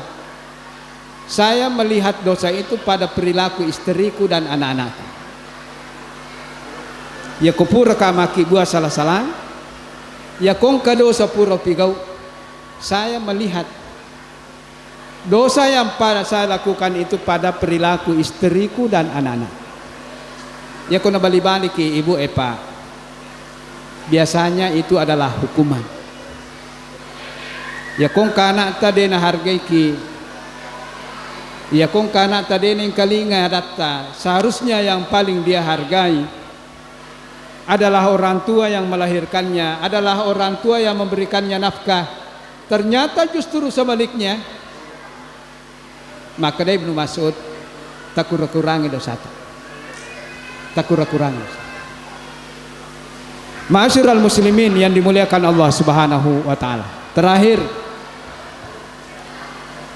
saya melihat dosa itu pada perilaku istriku dan anak-anakku. Ya kupura kamaki buah salah-salah, ya kongka dosa pura pigau. Saya melihat dosa yang pada saya lakukan itu pada perilaku istriku dan anak-anak. Ya kona balik-balik ki ibu epa. Biasanya itu adalah hukuman. Ya kongka anak tadi na hargai ki. Ya kongka anak tadi yang kalinga datta. Seharusnya yang paling dia hargai adalah orang tua yang melahirkannya, adalah orang tua yang memberikannya nafkah. Ternyata justru sebaliknya. Maka dari Ibnu Mas'ud tak kurang-kurangi dosa itu. Tak kurang-kurangi. Ma'asyiral muslimin yang dimuliakan Allah Subhanahu wa taala. Terakhir,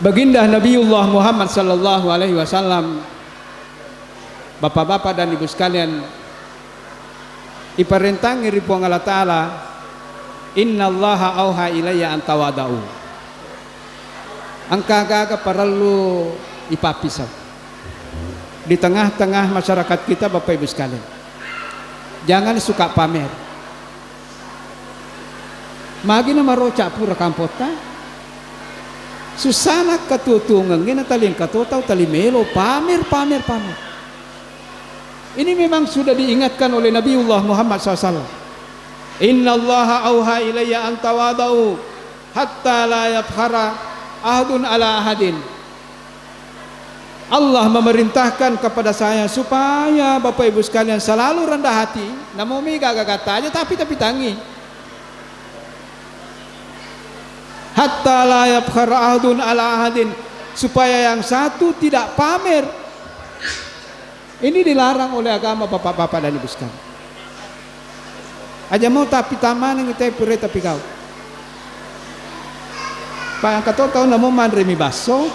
baginda Nabiullah Muhammad sallallahu alaihi wasallam, bapak-bapak dan ibu sekalian, iparentangi ribuang Allah Ta'ala, inna allaha auha ilayya antawadau. Angka gaga perlu ipapisah di tengah-tengah masyarakat kita bapak ibu sekalian. Jangan suka pamer. Magi na maroca pura kampota. Susana katutungan ngina talin katotau talimelo pamer. Ini memang sudah diingatkan oleh Nabiullah Muhammad SAW. Inna allaha auha ilayya antawadau hatta la yabkhara ahadun ala ahadin. Allah memerintahkan kepada saya supaya bapak ibu sekalian selalu rendah hati. Namun gak kata aja tapi tangi. Hatta la yabkhara ahadun ala ahadin, supaya yang satu tidak pamer Ini dilarang oleh agama bapak-bapak dan ibu sekalian. Aja mau tapi taman yang kita pure tapi kau. Pak angkat tahu namo mandremi baso.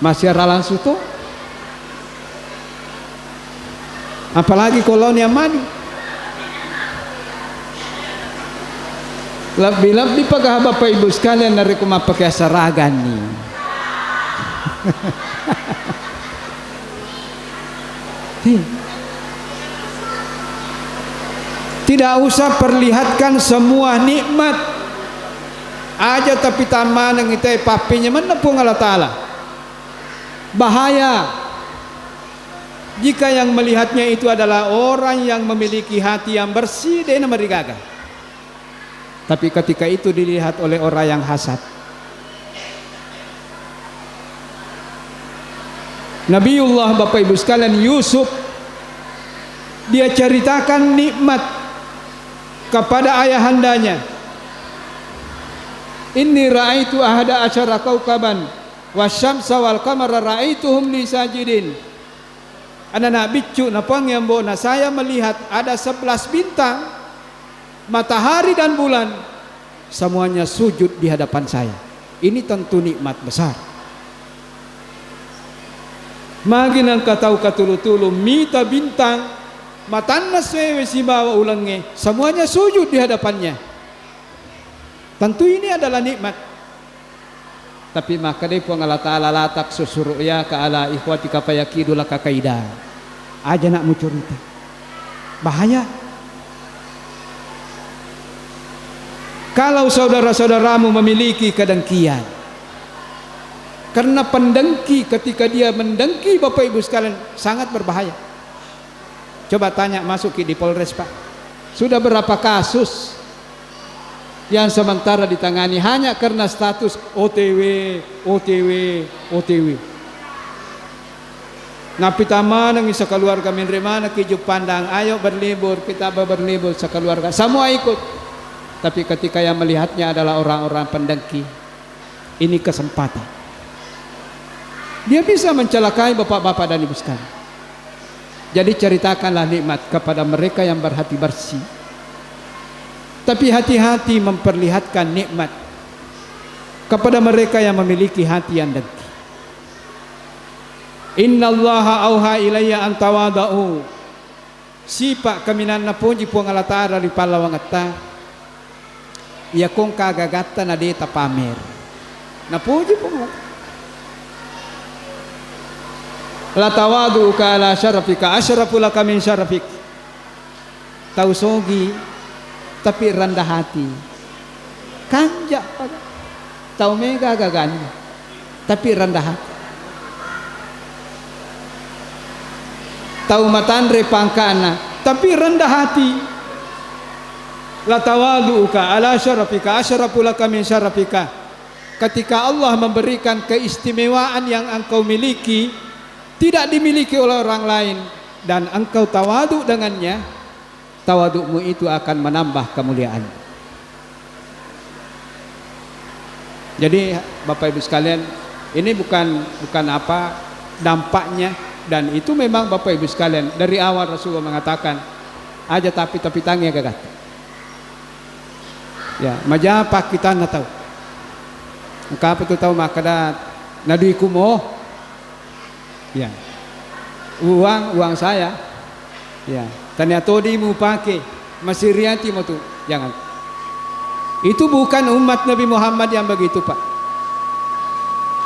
Masih ralang suto. Apalagi kolonia madu. Lebih-lebih pagah bapak ibu sekalian dari kuma pakai saragan nih. Tidak usah perlihatkan semua nikmat aja tapi taman yang itu papinya menepung Allah Ta'ala. Bahaya jika yang melihatnya itu adalah orang yang memiliki hati yang bersih dan merigaga. Tapi ketika itu dilihat oleh orang yang hasad, Nabiullah Bapak Ibu sekalian Yusuf, dia ceritakan nikmat kepada ayahandanya. Inni ra'aitu ahada asyara kaukaban wasyamsa wal qamara ra'aituhum li sajidin. Anak-anak bicu napang yang bona saya melihat ada 11 bintang, matahari dan bulan semuanya sujud di hadapan saya. Ini tentu nikmat besar. Magin ang kataw katulu-tulu mita bintang matanna sewe sibawa ulangnya semuanya sujud di hadapannya. Tentu ini adalah nikmat. Tapi maka dia pun Allah Ta'ala latak susuruya ka ala ikhwati kapayakidula kakaida aja nak mucurita bahaya. Kalau saudara-saudaramu memiliki kedengkian, karena pendengki ketika dia mendengki Bapak Ibu sekalian sangat berbahaya. Coba tanya masuk di Polres Pak, sudah berapa kasus yang sementara ditangani hanya karena status OTW, OTW, OTW. Napi taman yang bisa keluarga minrimana kijuk pandang, ayo berlibur, kita berlibur sekeluarga, semua ikut. Tapi ketika yang melihatnya adalah orang-orang pendengki, ini kesempatan. Dia bisa mencelakai bapak-bapak dan ibu sekalian. Jadi ceritakanlah nikmat kepada mereka yang berhati bersih. Tapi hati-hati memperlihatkan nikmat kepada mereka yang memiliki hati yang dengki. Innallaha auha ilayya an tawadau. Sipak kaminan na puji puang Allah Ta'ala di palawangata. Ya kung kagagata na dita pamer. Napuji po nga. La tawadu ka ala syarafika asyrafula kamin syarafik. Tausogi tapi rendah hati. Kanja pa. Tau mega gaganda tapi rendah hati. Tau matandre pangkana tapi rendah hati. La tawadu'uka ala syarafika asyarafulaka min syarafika. Ketika Allah memberikan keistimewaan yang engkau miliki tidak dimiliki oleh orang lain dan engkau tawadu dengannya, tawadukmu itu akan menambah kemuliaan. Jadi Bapak Ibu sekalian, ini bukan apa dampaknya, dan itu memang Bapak Ibu sekalian dari awal Rasulullah mengatakan aja tapi tangnya gagat. Ya, majapa kita na tahu. Engkau betul tahu makada nadui kumo. Ya. Uang saya. Ya. Tanya todi mu pakai masih rianti mau tuh. Jangan. Itu bukan umat Nabi Muhammad yang begitu, Pak.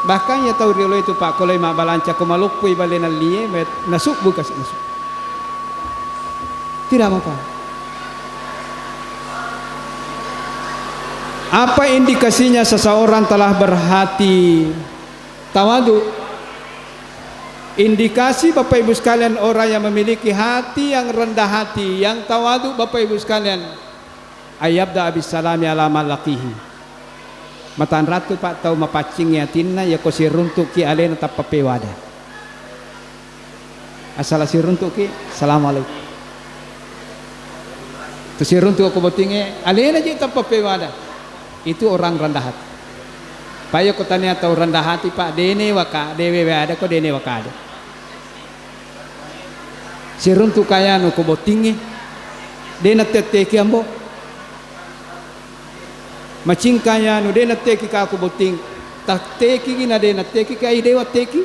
Bahkan ya tahu riolo itu Pak, kalau ima balanca kumalukui balena liye nasuk bukas nasuk. Tidak apa-apa. Apa indikasinya seseorang telah berhati tawadu? Indikasi Bapak Ibu sekalian orang yang memiliki hati yang rendah hati, yang tawadu Bapak Ibu sekalian, ayabda abis salami ala malakihi. Matan ratu Pak tahu mapacing yatinna ya ko siruntuk ki alena tapapewada. Asal siruntuk ki assalamualaikum. Tu siruntuk ko botinge alena je tapapewada. Itu orang rendah hati. Payo ko tanya tahu rendah hati Pak dene waka dewe ada ko dene waka ada. Siruntu kaya no ko botingi. De na teteki ambo. Macing kaya no de na teki ka ko boting. Tak teki gina de na teki ka idewa teki.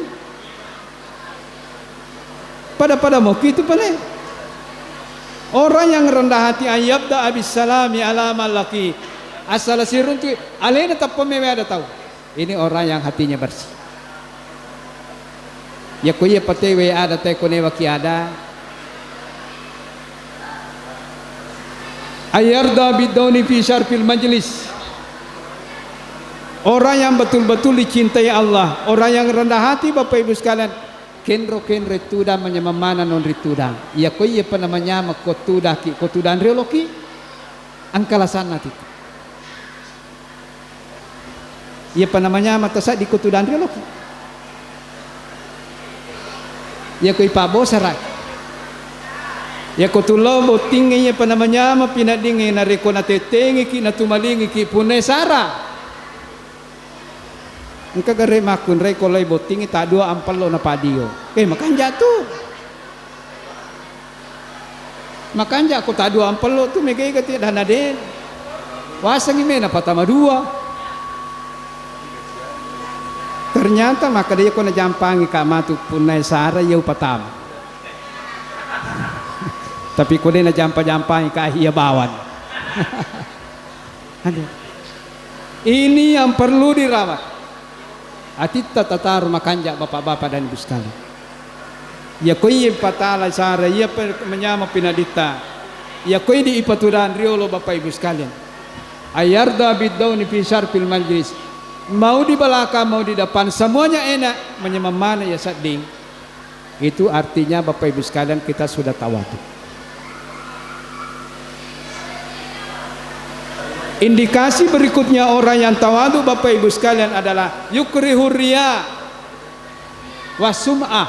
Pada mo gitu pale. Orang yang rendah hati ayabda abis salami ala malaki. Asal siruntu alena tappo mewe ada tahu. Ini orang yang hatinya bersih. Ya kuya patewe ada te konewa ki ada. Ayarda bidoni fi syarfil majlis. Orang yang betul-betul dicintai Allah, orang yang rendah hati Bapak Ibu sekalian, kenro tuda menyamamana non rituda. Ya kuya pa namanya makotuda ki kotudan reoloki angkalasan nati. Ya pa namanya matasa di kotudan reoloki. Ya kuy pabo sarak. Ya kotulo botingi ya pa namanya mapinadingi na reko na tetengi ki na tumalingi ki punay sara. Engka gare makun reko lay botingi ta dua ampalo na padio. Makan jatuh. Makan ja ko ta dua ampalo tu megay kati dana den. Wasang ime na patama dua. Ternyata maka dia ko na jampangi ka matu punay sara yau patama. Tapi ko na jampa-jampangi ka hiya bawan. Ini yang perlu dirawat. Atita tatar makanja bapak-bapak dan ibu sekalian. Ya koi patala sara ya menyama pinadita. Ya koi di ipaturan riolo bapak ibu sekalian. Ayarda biddauni fi syarfil majlis. Mau di belakang mau di depan semuanya enak menyemamana ya sading. Itu artinya bapak ibu sekalian kita sudah tawadu. Indikasi berikutnya orang yang tawadu Bapak Ibu sekalian adalah yukrihur riya wasum'ah.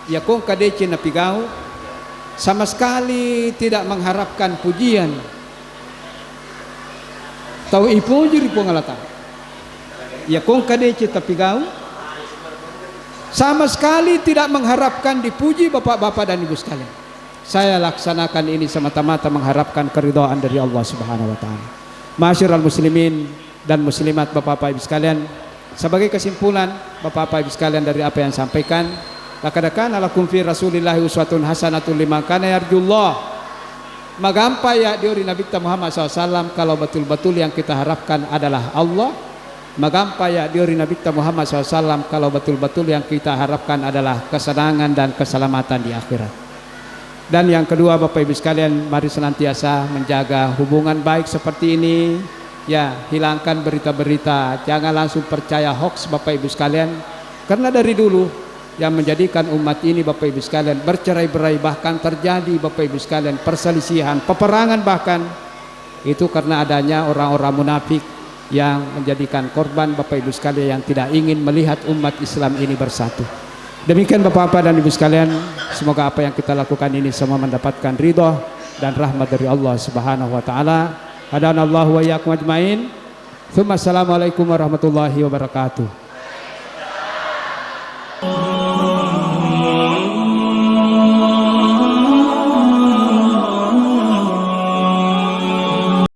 Ya kong kadece na pigao sama sekali tidak mengharapkan pujian. Tahu ipuji ripo ngalata. Ya kong kadece tapigao sama sekali tidak mengharapkan dipuji Bapak-bapak dan Ibu sekalian. Saya laksanakan ini semata-mata mengharapkan keridhaan dari Allah Subhanahu wa taala. Masyiral muslimin dan muslimat Bapak-bapak Ibu sekalian, sebagai kesimpulan Bapak-bapak Ibu sekalian dari apa yang sampaikan, laqad kana lakum fi Rasulillahi uswatun hasanatun liman kana yarjullah. Magampa ya diori Nabi Muhammad SAW kalau betul-betul yang kita harapkan adalah Allah. Magampa ya diori Nabi Muhammad SAW kalau betul-betul yang kita harapkan adalah kesenangan dan keselamatan di akhirat. Dan yang kedua Bapak Ibu sekalian, mari senantiasa menjaga hubungan baik seperti ini. Ya, hilangkan berita-berita, jangan langsung percaya hoax Bapak Ibu sekalian. Karena dari dulu yang menjadikan umat ini Bapak Ibu sekalian bercerai-berai, bahkan terjadi Bapak Ibu sekalian perselisihan, peperangan bahkan, itu karena adanya orang-orang munafik yang menjadikan korban Bapak Ibu sekalian yang tidak ingin melihat umat Islam ini bersatu. Demikian Bapak-bapak dan Ibu sekalian, semoga apa yang kita lakukan ini semua mendapatkan ridho dan rahmat dari Allah Subhanahu wa taala. Hadanallahu wa iyyakum ajmain. Assalamualaikum warahmatullahi wabarakatuh.